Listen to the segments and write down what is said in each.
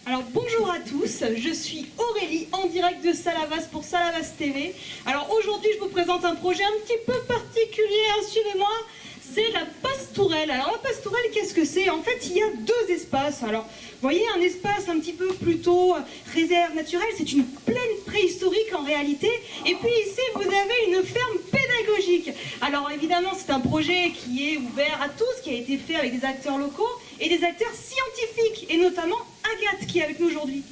Alors bonjour à tous, je suis Aurélie en direct de Salavas pour Salavas TV. Alors aujourd'hui je vous présente un projet un petit peu particulier, hein, suivez-moi, c'est la Pastourelle. Alors la Pastourelle, qu'est-ce que c'est? En fait il y a deux espaces. Alors vous voyez un espace un petit peu plutôt réserve naturelle, c'est une plaine préhistorique en réalité. Et puis ici vous avez une ferme pédagogique. Alors évidemment c'est un projet qui est ouvert à tous, qui a été fait avec des acteurs locaux et des acteurs scientifiques, et notamment Agathe qui est avec nous aujourd'hui.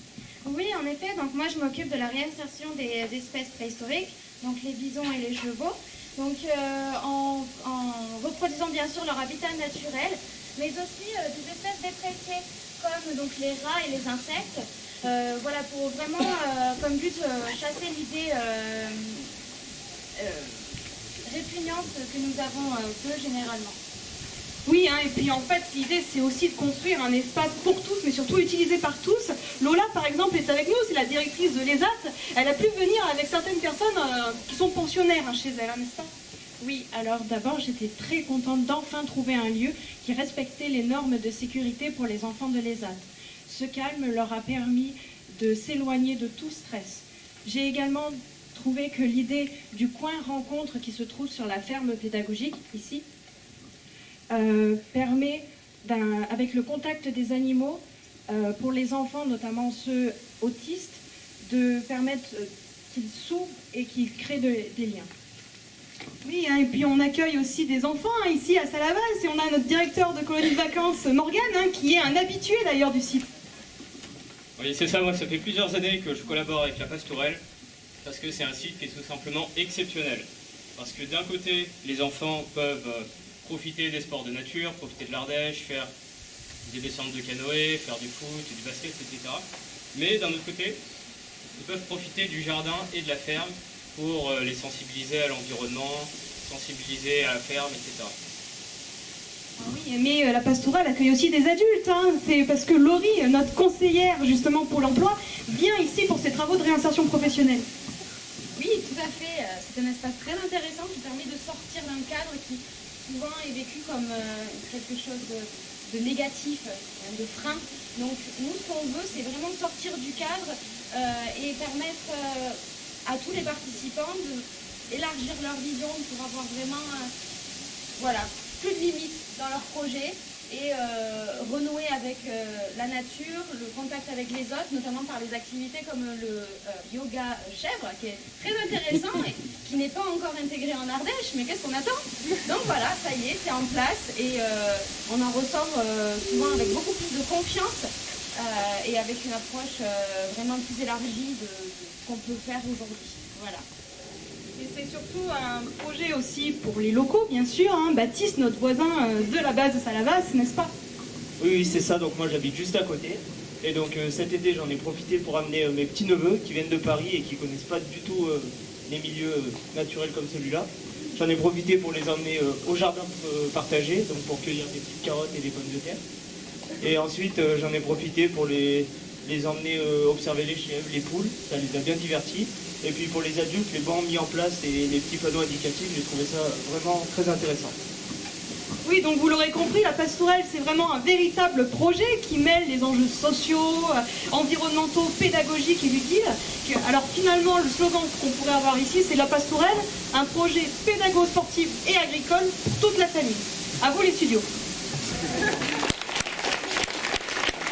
Oui, en effet, donc moi je m'occupe de la réinsertion des espèces préhistoriques, donc les bisons et les chevaux, donc en reproduisant bien sûr leur habitat naturel, mais aussi des espèces dépréciées comme donc les rats et les insectes, voilà, pour vraiment comme but chasser l'idée répugnante que nous avons peu généralement. Oui, hein, et puis en fait, l'idée, c'est aussi de construire un espace pour tous, mais surtout utilisé par tous. Lola, par exemple, est avec nous, c'est la directrice de l'ESAT. Elle a pu venir avec certaines personnes qui sont pensionnaires chez elle, hein, n'est-ce pas? Oui, alors d'abord, j'étais très contente d'enfin trouver un lieu qui respectait les normes de sécurité pour les enfants de l'ESAT. Ce calme leur a permis de s'éloigner de tout stress. J'ai également trouvé que l'idée du coin rencontre qui se trouve sur la ferme pédagogique, ici, permet, avec le contact des animaux, pour les enfants, notamment ceux autistes, de permettre qu'ils s'ouvrent et qu'ils créent des liens. Oui, hein, et puis on accueille aussi des enfants hein, ici à Salavas, et on a notre directeur de colonie de vacances, Morgane, hein, qui est un habitué d'ailleurs du site. Oui, c'est ça, moi ça fait plusieurs années que je collabore avec la Pastourelle, parce que c'est un site qui est tout simplement exceptionnel. Parce que d'un côté, les enfants peuvent profiter des sports de nature, profiter de l'Ardèche, faire des descentes de canoë, faire du foot, du basket, etc. Mais d'un autre côté, ils peuvent profiter du jardin et de la ferme pour les sensibiliser à l'environnement, sensibiliser à la ferme, etc. Ah oui, mais la Pastourelle accueille aussi des adultes, hein. C'est parce que Laurie, notre conseillère justement pour l'emploi, vient ici pour ses travaux de réinsertion professionnelle. Oui, tout à fait, c'est un espace très intéressant qui permet de sortir d'un cadre qui souvent est vécu comme quelque chose de négatif, de frein. Donc nous, ce qu'on veut, c'est vraiment sortir du cadre et permettre à tous les participants d'élargir leur vision pour avoir vraiment voilà, plus de limites dans leur projet et renouer avec la nature, le contact avec les autres, notamment par les activités comme le yoga chèvre, qui est très intéressant et qui n'est pas encore intégré en Ardèche, mais qu'est-ce qu'on attend? Donc voilà, ça y est, c'est en place et on en ressort souvent avec beaucoup plus de confiance et avec une approche vraiment plus élargie de ce qu'on peut faire aujourd'hui. Voilà. Et c'est surtout un projet aussi pour les locaux, bien sûr, hein. Baptiste, notre voisin de la base de Salavas, n'est-ce pas? Oui, c'est ça, donc moi j'habite juste à côté. Et donc cet été j'en ai profité pour amener mes petits-neveux qui viennent de Paris et qui ne connaissent pas du tout les milieux naturels comme celui-là. J'en ai profité pour les emmener au jardin partagé, donc pour cueillir des petites carottes et des pommes de terre. Et ensuite j'en ai profité pour les emmener observer les chèvres, les poules, ça les a bien divertis. Et puis pour les adultes, les bancs mis en place et les petits panneaux indicatifs, j'ai trouvé ça vraiment très intéressant. Oui, donc vous l'aurez compris, la Pastourelle, c'est vraiment un véritable projet qui mêle les enjeux sociaux, environnementaux, pédagogiques et ludiques. Alors finalement, le slogan qu'on pourrait avoir ici, c'est la Pastourelle, un projet pédago-sportif et agricole pour toute la famille. À vous les studios.